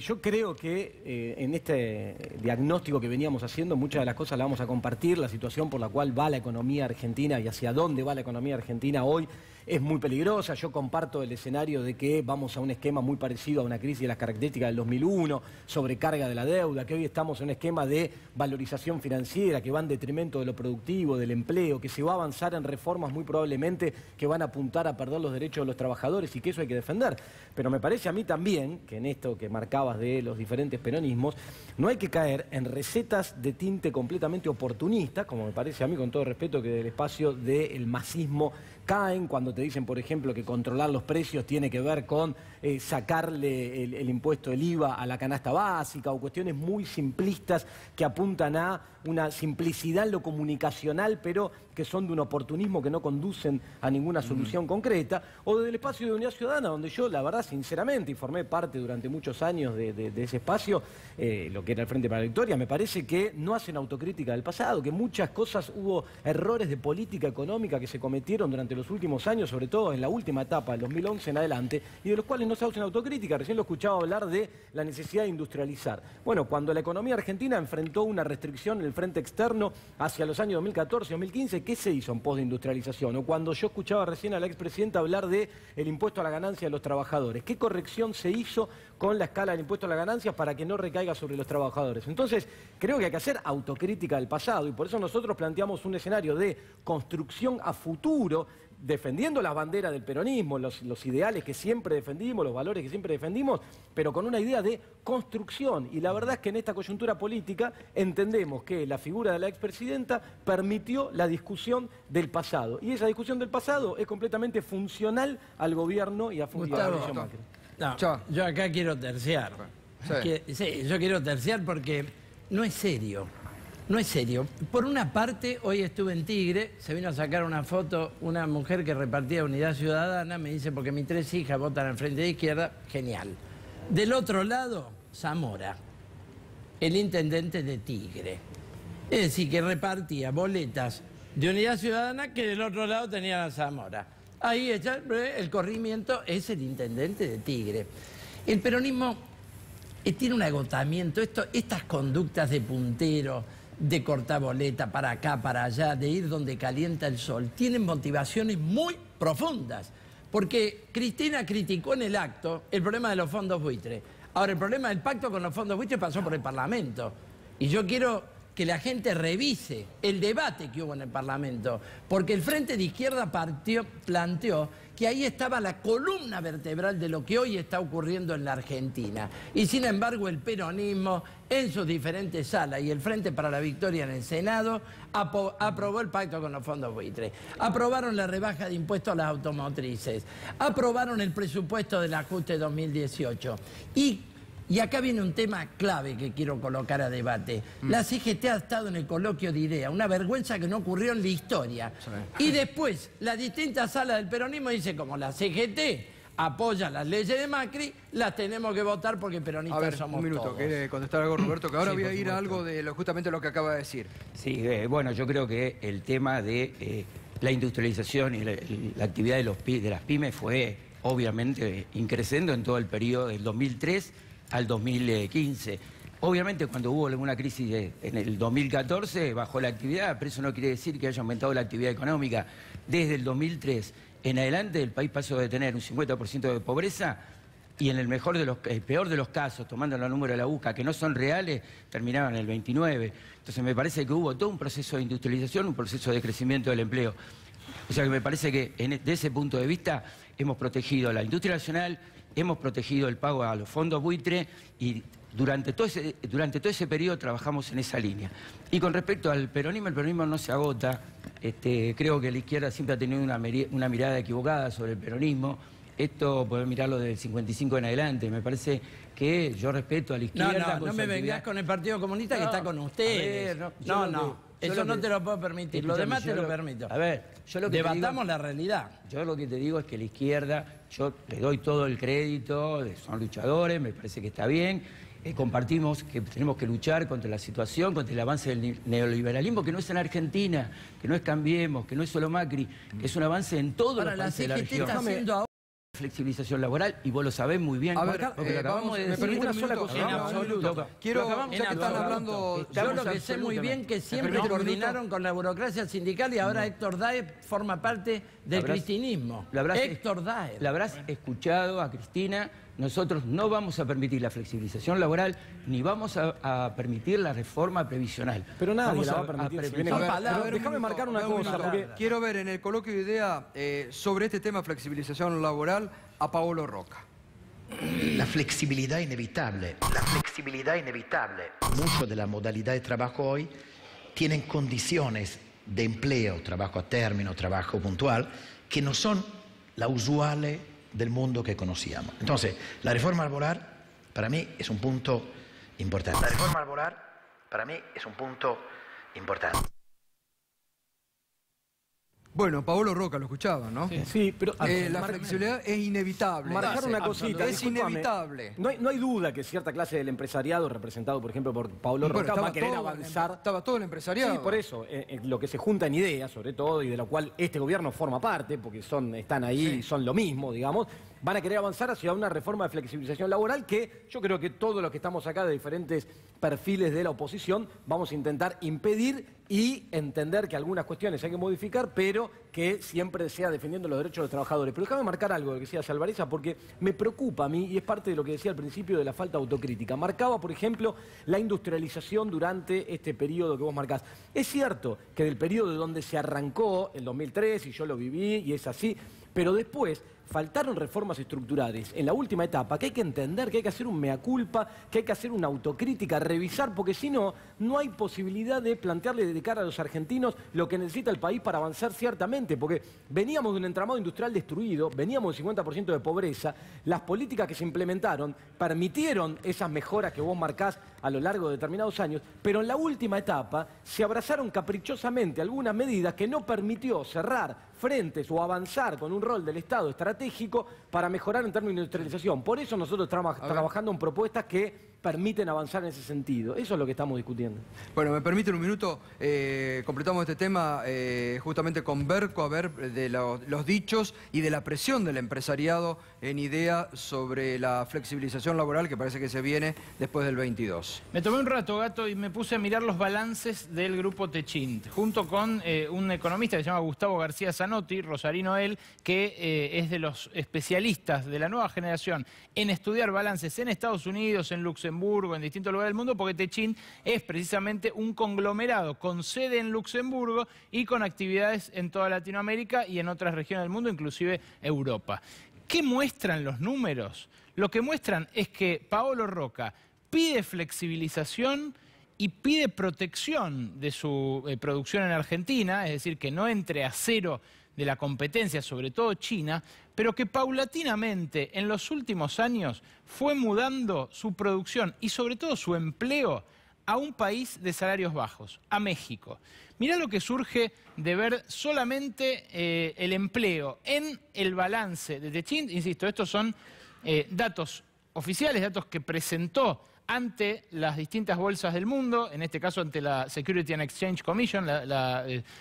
yo creo que en este diagnóstico que veníamos haciendo, muchas de las cosas las vamos a compartir. La situación por la cual va la economía argentina y hacia dónde va la economía argentina hoy es muy peligrosa. Yo comparto el escenario de que vamos a un esquema muy parecido a una crisis de las características del 2001, sobrecarga de la deuda, que hoy estamos en un esquema de valorización financiera que va en detrimento de lo productivo, del empleo, que se va a avanzar en reformas muy probablemente que van a apuntar a perder los derechos de los trabajadores y que eso hay que defender. Pero me parece a mí también que en esto que marcabas de los diferentes peronismos, no hay que caer en recetas de tinte completamente oportunista, como me parece a mí, con todo respeto, que del espacio del masismo caen cuando te dicen, por ejemplo, que controlar los precios tiene que ver con sacarle el impuesto del IVA a la canasta básica, o cuestiones muy simplistas que apuntan a una simplicidad en lo comunicacional, pero que son de un oportunismo que no conducen a ninguna solución concreta, o desde el espacio de Unidad Ciudadana, donde yo, la verdad, sinceramente, y formé parte durante muchos años de ese espacio, lo que era el Frente para la Victoria, me parece que no hacen autocrítica del pasado, que muchas cosas hubo errores de política económica que se cometieron durante los últimos años, sobre todo en la última etapa, del 2011 en adelante, y de los cuales no se hacen autocrítica. Recién lo escuchaba hablar de la necesidad de industrializar. Bueno, cuando la economía argentina enfrentó una restricción en el frente externo hacia los años 2014, 2015, ¿qué se hizo en pos de industrialización? O cuando yo escuchaba recién a la expresidenta hablar del impuesto a la ganancia de los trabajadores, ¿qué corrección se hizo con la escala del impuesto a la ganancia para que no recaiga sobre los trabajadores? Entonces, creo que hay que hacer autocrítica del pasado, y por eso nosotros planteamos un escenario de construcción a futuro, defendiendo las banderas del peronismo, los ideales que siempre defendimos, los valores que siempre defendimos, pero con una idea de construcción. Y la verdad es que en esta coyuntura política entendemos que la figura de la expresidenta permitió la discusión del pasado. Y esa discusión del pasado es completamente funcional al gobierno y a Mauricio Macri. No, yo acá quiero terciar. Sí, yo quiero terciar porque no es serio. No es serio. Por una parte, hoy estuve en Tigre, se vino a sacar una foto una mujer que repartía Unidad Ciudadana, me dice, porque mis 3 hijas votan al Frente de Izquierda, genial. Del otro lado, Zamora, el intendente de Tigre. Es decir, que repartía boletas de Unidad Ciudadana que del otro lado tenía a Zamora. Ahí el corrimiento es el intendente de Tigre. El peronismo tiene un agotamiento, estas conductas de puntero, de cortar boleta para acá, para allá, de ir donde calienta el sol, tienen motivaciones muy profundas. Porque Cristina criticó en el acto el problema de los fondos buitre. Ahora, el problema del pacto con los fondos buitre pasó por el Parlamento. Y yo quiero que la gente revise el debate que hubo en el Parlamento, porque el Frente de Izquierda planteó que ahí estaba la columna vertebral de lo que hoy está ocurriendo en la Argentina. Y sin embargo el peronismo en sus diferentes salas y el Frente para la Victoria en el Senado aprobó el pacto con los fondos buitres, aprobaron la rebaja de impuestos a las automotrices, aprobaron el presupuesto del ajuste 2018 y acá viene un tema clave que quiero colocar a debate. La CGT ha estado en el coloquio de idea, una vergüenza que no ocurrió en la historia. Y después, las distintas salas del peronismo dicen, como la CGT apoya las leyes de Macri, las tenemos que votar porque peronistas somos un minuto, todos. ¿quiere contestar algo, Roberto? Que ahora Sí, voy a por ir a algo de justamente lo que acaba de decir. Sí, bueno, yo creo que el tema de la industrialización y la actividad de las pymes fue obviamente increciendo en todo el periodo del 2003 al 2015. Obviamente cuando hubo alguna crisis en el 2014 bajó la actividad, pero eso no quiere decir que haya aumentado la actividad económica. Desde el 2003 en adelante el país pasó de tener un 50% de pobreza y en el peor de los casos, tomando los números de la UCA, que no son reales, terminaban en el 29. Entonces me parece que hubo todo un proceso de industrialización, un proceso de crecimiento del empleo. O sea que me parece que desde ese punto de vista hemos protegido a la industria nacional, hemos protegido el pago a los fondos buitre y durante todo ese periodo trabajamos en esa línea. Y con respecto al peronismo, el peronismo no se agota. Creo que la izquierda siempre ha tenido una mirada equivocada sobre el peronismo. Esto podemos mirarlo del 55 en adelante. Me parece que yo respeto a la izquierda. No me vengas con el Partido Comunista que está con ustedes. Eso no te lo puedo permitir. Lo demás te lo permito. A ver, yo lo que debatamos la realidad. Yo lo que te digo es que la izquierda, yo le doy todo el crédito, son luchadores, me parece que está bien. Compartimos que tenemos que luchar contra la situación, contra el avance del neoliberalismo, que no es en Argentina, que no es Cambiemos, que no es solo Macri, que es un avance en todos los países de la región. Flexibilización laboral, y vos lo sabés muy bien. A ver, me permite una sola cosa. En absoluto. Quiero, ya que están hablando... Yo lo que sé muy bien que siempre coordinaron con la burocracia sindical y ahora Héctor Daer forma parte del cristinismo. Héctor Daer. La habrás escuchado a Cristina. Nosotros no vamos a permitir la flexibilización laboral ni vamos a permitir la reforma previsional. Pero nadie la va a permitir. Déjame marcar una cosa. Porque quiero ver en el coloquio de idea sobre este tema flexibilización laboral a Paolo Roca. La flexibilidad inevitable. Mucho de la modalidad de trabajo hoy tienen condiciones de empleo, trabajo a término, trabajo puntual, que no son la usual del mundo que conocíamos. Entonces, la reforma laboral para mí es un punto importante. Bueno, Paolo Roca lo escuchaba, ¿no? Sí, pero... la flexibilidad es inevitable. Marcar una cosita. Es inevitable. No hay duda que cierta clase del empresariado, representado por ejemplo por Paolo Roca, va a querer avanzar. Estaba todo el empresariado. Sí, por eso. Lo que se junta en ideas, sobre todo, y de lo cual este gobierno forma parte, porque están ahí y son lo mismo, digamos, van a querer avanzar hacia una reforma de flexibilización laboral que yo creo que todos los que estamos acá de diferentes perfiles de la oposición vamos a intentar impedir y entender que algunas cuestiones hay que modificar, pero que siempre sea defendiendo los derechos de los trabajadores. Pero déjame marcar algo de lo que decía Alvareza, porque me preocupa a mí, y es parte de lo que decía al principio de la falta de autocrítica. Marcaba, por ejemplo, la industrialización durante este periodo que vos marcás. Es cierto que del periodo de donde se arrancó, el 2003, y yo lo viví, y es así, pero después faltaron reformas estructurales en la última etapa, que hay que entender, que hay que hacer un mea culpa, que hay que hacer una autocrítica, revisar, porque si no, no hay posibilidad de plantearle de cara a los argentinos lo que necesita el país para avanzar ciertamente, porque veníamos de un entramado industrial destruido, veníamos del 50% de pobreza, las políticas que se implementaron permitieron esas mejoras que vos marcás a lo largo de determinados años, pero en la última etapa se abrazaron caprichosamente algunas medidas que no permitió cerrar frentes o avanzar con un rol del Estado estratégico para mejorar en términos de industrialización. Por eso nosotros estamos trabajando en propuestas que permiten avanzar en ese sentido. Eso es lo que estamos discutiendo. Bueno, me permiten un minuto, completamos este tema justamente con Berco, a ver de los dichos y de la presión del empresariado en idea sobre la flexibilización laboral que parece que se viene después del 22. Me tomé un rato, Gato, y me puse a mirar los balances del grupo Techint, junto con un economista que se llama Gustavo García Zanotti, rosarino él, que es de los especialistas de la nueva generación en estudiar balances en Estados Unidos, en Luxemburgo, en distintos lugares del mundo, porque Techint es precisamente un conglomerado con sede en Luxemburgo y con actividades en toda Latinoamérica y en otras regiones del mundo, inclusive Europa. ¿Qué muestran los números? Lo que muestran es que Paolo Roca pide flexibilización y pide protección de su producción en Argentina, es decir, que no entre a cero de la competencia, sobre todo China, pero que paulatinamente en los últimos años fue mudando su producción y sobre todo su empleo a un país de salarios bajos, a México. Mirá lo que surge de ver solamente el empleo en el balance de Techint. Insisto, estos son datos oficiales, datos que presentó ante las distintas bolsas del mundo, en este caso ante la Security and Exchange Commission,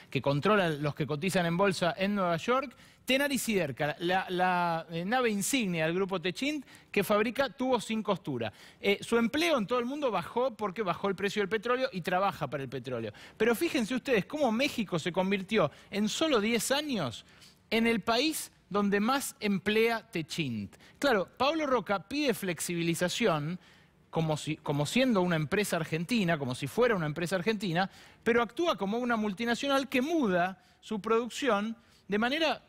que controla los que cotizan en bolsa en Nueva York. Tenaris Siderca, la nave insignia del grupo Techint, que fabrica tubos sin costura. Su empleo en todo el mundo bajó porque bajó el precio del petróleo y trabaja para el petróleo. Pero fíjense ustedes cómo México se convirtió en solo 10 años en el país donde más emplea Techint. Claro, Paolo Roca pide flexibilización como siendo una empresa argentina, como si fuera una empresa argentina, pero actúa como una multinacional que muda su producción de manera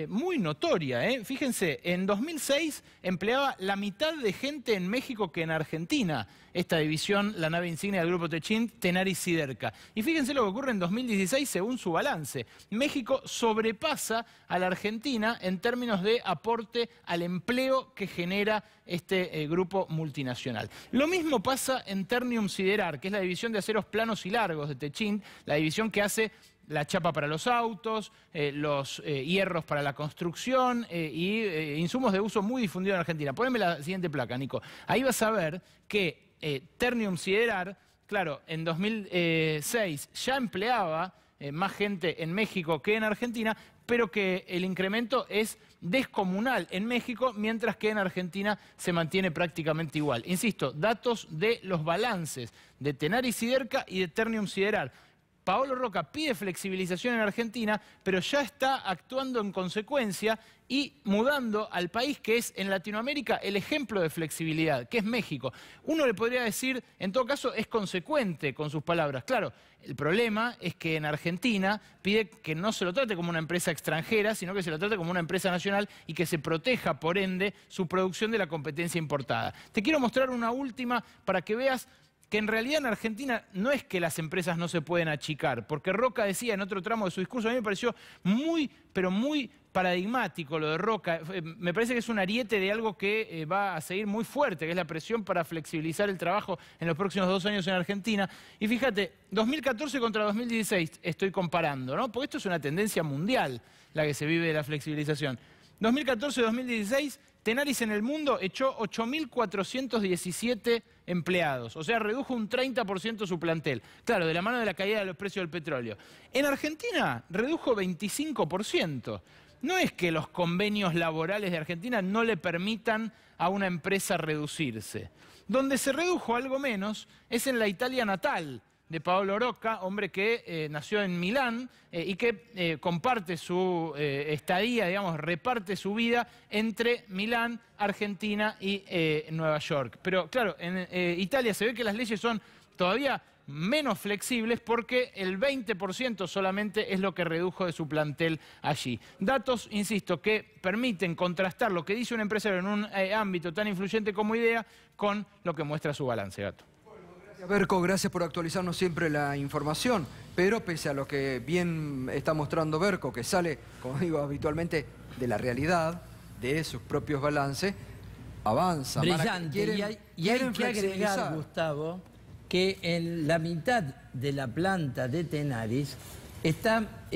muy notoria. Fíjense, en 2006 empleaba la mitad de gente en México que en Argentina, esta división, la nave insignia del grupo Techint, Tenaris Siderca. Y fíjense lo que ocurre en 2016 según su balance. México sobrepasa a la Argentina en términos de aporte al empleo que genera este grupo multinacional. Lo mismo pasa en Ternium Siderar, que es la división de aceros planos y largos de Techint, la división que hace la chapa para los autos, los hierros para la construcción y insumos de uso muy difundido en Argentina. Poneme la siguiente placa, Nico. Ahí vas a ver que Ternium Siderar, claro, en 2006 ya empleaba más gente en México que en Argentina, pero que el incremento es descomunal en México, mientras que en Argentina se mantiene prácticamente igual. Insisto, datos de los balances de Tenaris Siderca y de Ternium Siderar. Paolo Roca pide flexibilización en Argentina, pero ya está actuando en consecuencia y mudando al país que es en Latinoamérica el ejemplo de flexibilidad, que es México. Uno le podría decir, en todo caso, es consecuente con sus palabras. Claro, el problema es que en Argentina pide que no se lo trate como una empresa extranjera, sino que se lo trate como una empresa nacional y que se proteja, por ende, su producción de la competencia importada. Te quiero mostrar una última para que veas que en realidad en Argentina no es que las empresas no se pueden achicar, porque Roca decía en otro tramo de su discurso, a mí me pareció muy, pero muy paradigmático lo de Roca. Me parece que es un ariete de algo que va a seguir muy fuerte, que es la presión para flexibilizar el trabajo en los próximos 2 años en Argentina. Y fíjate, 2014 contra 2016 estoy comparando, ¿no? Porque esto es una tendencia mundial la que se vive de la flexibilización. 2014-2016, Tenaris en el mundo echó 8.417 empleados, o sea, redujo un 30% su plantel. Claro, de la mano de la caída de los precios del petróleo. En Argentina redujo 25%. No es que los convenios laborales de Argentina no le permitan a una empresa reducirse. Donde se redujo algo menos es en la Italia natal de Paolo Roca, hombre que nació en Milán y que comparte su estadía, digamos, reparte su vida entre Milán, Argentina y Nueva York. Pero claro, en Italia se ve que las leyes son todavía menos flexibles porque el 20% solamente es lo que redujo de su plantel allí. Datos, insisto, que permiten contrastar lo que dice un empresario en un ámbito tan influyente como IDEA con lo que muestra su balance, Gato. Berco, gracias por actualizarnos siempre la información, pero pese a lo que bien está mostrando Berco, que sale, como digo habitualmente, de la realidad, de sus propios balances, avanza. Brillante. Y hay que agregar, Gustavo, que en la mitad de la planta de Tenaris está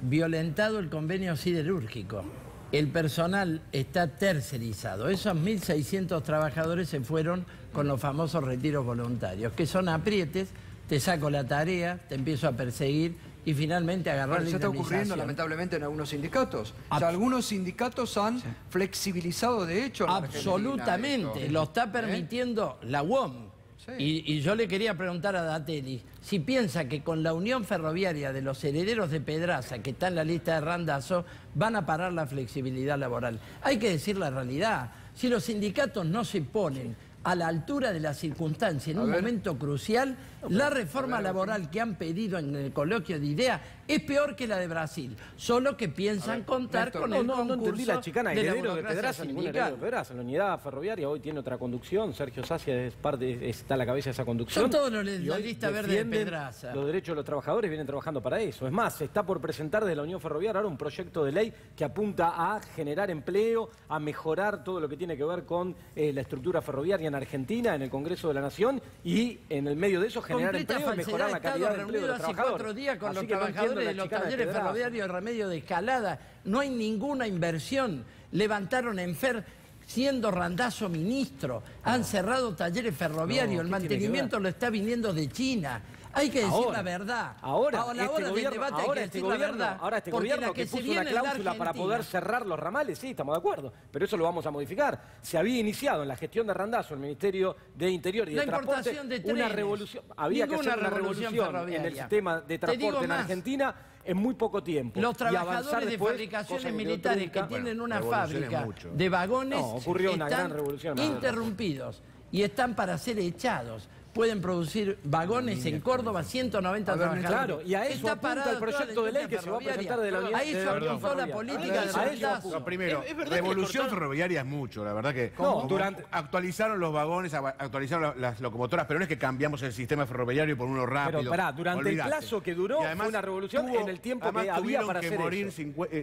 violentado el convenio siderúrgico. El personal está tercerizado. Esos 1.600 trabajadores se fueron con los famosos retiros voluntarios, que son aprietes, te saco la tarea, te empiezo a perseguir y finalmente agarrar la indemnización. Se está ocurriendo lamentablemente en algunos sindicatos. O sea, algunos sindicatos han flexibilizado de hecho. Absolutamente, lo está permitiendo la UOM. Sí. Y yo le quería preguntar a Datelli si piensa que con la unión ferroviaria de los herederos de Pedraza, que está en la lista de Randazzo, van a parar la flexibilidad laboral. Hay que decir la realidad. Si los sindicatos no se ponen a la altura de las circunstancias en un momento crucial, la reforma laboral que han pedido en el coloquio de IDEA es peor que la de Brasil, solo que piensan contar con el concurso. No entendí la chicana, de heredero de Pedraza, ningún heredero de Pedraza. La unidad ferroviaria hoy tiene otra conducción, Sergio Sacia está a la cabeza de esa conducción. Son todos los de la lista verde de Pedraza. Los derechos de los trabajadores vienen trabajando para eso. Es más, se está por presentar desde la Unión Ferroviaria ahora un proyecto de ley que apunta a generar empleo, a mejorar todo lo que tiene que ver con la estructura ferroviaria en Argentina, en el Congreso de la Nación, y en el medio de eso generar empleo y mejorar la calidad de empleo de los trabajadores. Hace 4 días con los trabajadores de los talleres ferroviarios de Remedio de Escalada. No hay ninguna inversión. Levantaron en FER siendo Randazzo ministro. Han cerrado talleres ferroviarios. El mantenimiento lo está viniendo de China. Hay que decir la verdad. Ahora, a la hora del debate hay que decir la verdad. Ahora este porque gobierno la que se puso viene una en la cláusula para Argentina- poder cerrar los ramales, sí, estamos de acuerdo. Pero eso lo vamos a modificar. Se había iniciado en la gestión de Randazzo, el Ministerio de Interior y de La Transporte, importación de una trenes. revolución. Había que Ninguna hacer una revolución revolución en ferroviaria. el sistema de Te digo transporte en más. Argentina en muy poco tiempo. Los Y avanzar trabajadores de después, fabricaciones cosa que quedó militares que trunca. tienen una revolución es fábrica mucho. de vagones No, ocurrió una están gran revolución, hermano. interrumpidos y están para ser echados. Pueden producir vagones en Córdoba, 190 trabajadores. Claro, y a eso Está apunta parada el proyecto toda de la ley que se va a industria presentar de la ferroviaria. Ahí se apuntó la política de Randazzo. No, primero, Es verdad que revolución le cortaron- ferroviaria es mucho, la verdad que No, durante- actualizaron los vagones, actualizaron las locomotoras, pero no es que cambiamos el sistema ferroviario por uno rápido. Pero pará, durante olvidate. el plazo que duró, Y además fue una revolución en el tiempo además que había tuvieron para que hacer morir eso.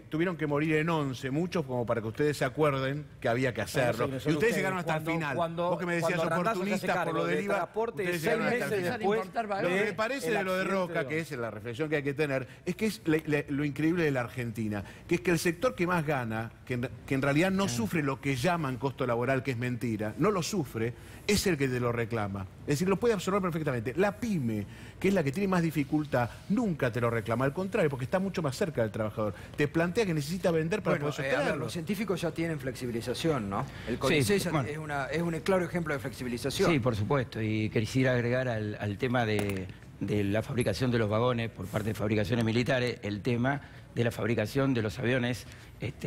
tuvieron que morir en 11, muchos como para que ustedes se acuerden que había que hacerlo. Bueno, sí, y son ustedes llegaron hasta el final. Vos que me decías cuando Randazzo se hace oportunistas por cargo lo del de IVA, transporte, ustedes 6 llegaron hasta el meses final. después Lo que me parece de lo de Roca, que es la reflexión que hay que tener, es que es lo increíble de la Argentina, que es que el sector que más gana, que en realidad no sufre lo que llaman costo laboral, que es mentira, no lo sufre, es el que te lo reclama. Es decir, lo puede absorber perfectamente. La pyme, que es la que tiene más dificultad, nunca te lo reclama, al contrario, porque está mucho más cerca del trabajador. Te plantea que necesita vender para Bueno, poder a ver, sostenerlo. los científicos ya tienen flexibilización, ¿no? El CONICET Sí, bueno. es un claro ejemplo de flexibilización. Sí, por supuesto. Y quisiera agregar al tema de la fabricación de los vagones por parte de fabricaciones militares, el tema de la fabricación de los aviones,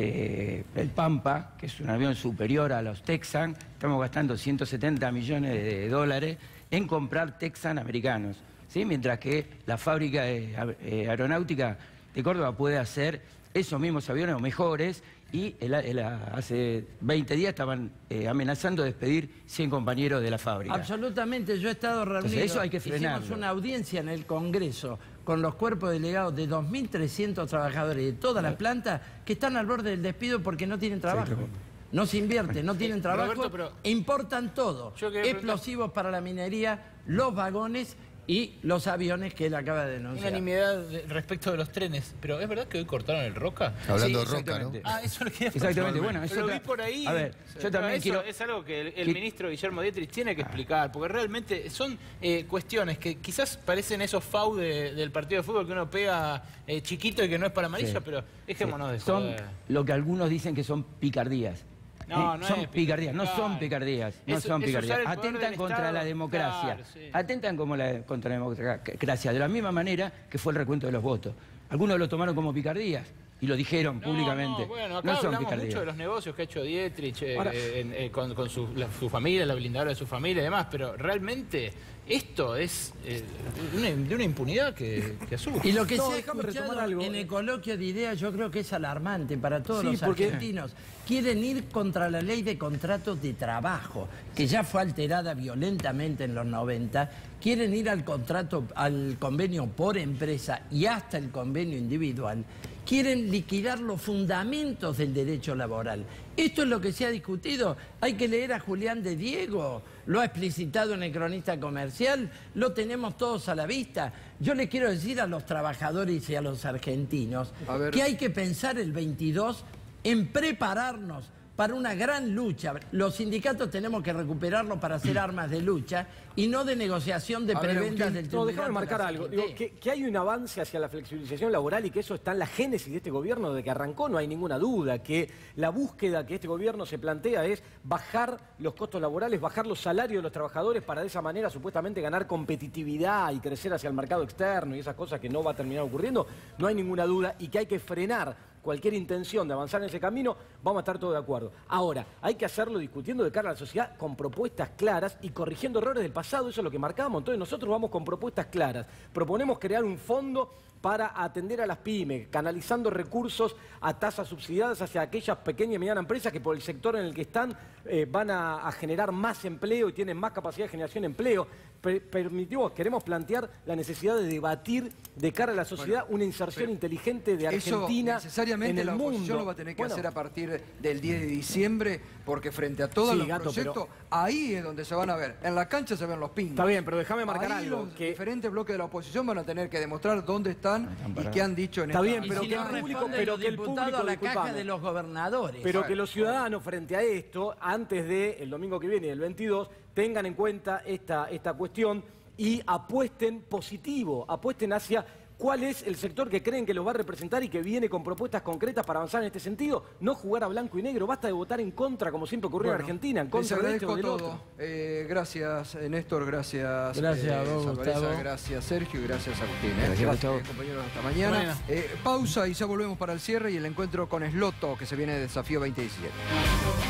el Pampa, que es un avión superior a los Texan. Estamos gastando 170 millones de dólares en comprar Texan americanos, ¿sí? Mientras que la fábrica aeronáutica de Córdoba puede hacer esos mismos aviones o mejores. Y hace 20 días estaban amenazando despedir 100 compañeros de la fábrica. Absolutamente, yo he estado reunido. Entonces, eso hay que Hicimos frenarlo. una audiencia en el Congreso con los cuerpos delegados de 2.300 trabajadores de todas las plantas que están al borde del despido porque no tienen trabajo. No se invierte, no tienen trabajo, Roberto, pero- importan todo. Yo quería Explosivos para la minería, los vagones y los aviones que él acaba de denunciar. Unanimidad respecto de los trenes, pero ¿es verdad que hoy cortaron el Roca? Hablando Sí, de Roca, ¿no? exactamente. Ah, eso lo quería Exactamente, bueno, eso lo vi por ahí. A ver, yo también eso quiero... es algo que el ministro Guillermo Dietrich tiene que explicar, porque realmente son cuestiones que quizás parecen esos FAU del partido de fútbol que uno pega chiquito y que no es para amarilla, Sí. pero dejémonos de Son joder. lo que algunos dicen que son picardías. No, no son es picardías, no claro. son picardías, no Es- son es usar picardías. el poder Atentan del contra Estado, la democracia, claro, sí. atentan contra la democracia, de la misma manera que fue el recuento de los votos. Algunos lo tomaron como picardías y lo dijeron públicamente. No, bueno, acá no son hablamos picardías. mucho de los negocios que ha hecho Dietrich Ahora- con su familia, la blindadora de su familia y demás, pero realmente esto es de una impunidad que asusta. Y lo que No, se ha déjame escuchado retomar algo. en el coloquio de ideas yo creo que es alarmante para todos Sí, los porque- argentinos. Quieren ir contra la ley de contratos de trabajo, que ya fue alterada violentamente en los 90. Quieren ir al convenio por empresa y hasta el convenio individual. Quieren liquidar los fundamentos del derecho laboral. Esto es lo que se ha discutido. Hay que leer a Julián de Diego. Lo ha explicitado en el Cronista Comercial. Lo tenemos todos a la vista. Yo le quiero decir a los trabajadores y a los argentinos que hay que pensar el 22 en prepararnos para una gran lucha. Los sindicatos tenemos que recuperarlo para hacer armas de lucha y no de negociación de prebendas del No, tribunal. déjame de marcar la algo. CGT. Digo, que hay un avance hacia la flexibilización laboral y que eso está en la génesis de este gobierno desde que arrancó, no hay ninguna duda. Que la búsqueda que este gobierno se plantea es bajar los costos laborales, bajar los salarios de los trabajadores para de esa manera supuestamente ganar competitividad y crecer hacia el mercado externo y esas cosas que no va a terminar ocurriendo. No hay ninguna duda y que hay que frenar cualquier intención de avanzar en ese camino, vamos a estar todos de acuerdo. Ahora, hay que hacerlo discutiendo de cara a la sociedad con propuestas claras y corrigiendo errores del pasado, eso es lo que marcamos. Entonces nosotros vamos con propuestas claras. Proponemos crear un fondo para atender a las pymes, canalizando recursos a tasas subsidiadas hacia aquellas pequeñas y medianas empresas que por el sector en el que están van a generar más empleo y tienen más capacidad de generación de empleo. Queremos plantear la necesidad de debatir de cara a la sociedad una inserción inteligente de Argentina Eso necesariamente en el la oposición mundo. lo va a tener que Bueno, hacer a partir del 10 de diciembre, porque frente a todos Sí, los Gato, proyectos, ahí es donde se van a ver. En la cancha se ven los pingos. Está bien, pero déjame marcar Ahí algo, los que- diferentes bloques de la oposición van a tener que demostrar dónde están y qué han dicho en Está esta bien, pero Y que si el no público, responden pero los que el diputados público, a la caja disculpame, de los gobernadores. pero que los ciudadanos frente a esto, antes del domingo que viene, el 22, tengan en cuenta esta cuestión y apuesten positivo, apuesten hacia cuál es el sector que creen que los va a representar y que viene con propuestas concretas para avanzar en este sentido. No jugar a blanco y negro, basta de votar en contra, como siempre ocurrió en Argentina, en contra de este o del otro. Gracias, Néstor, gracias. Gracias a vos, Gustavo. Gracias, Sergio, y gracias, Agustín. Gracias, Gustavo. Compañeros, hasta mañana. Pausa y ya volvemos para el cierre y el encuentro con Sloto, que se viene de Desafío 2017.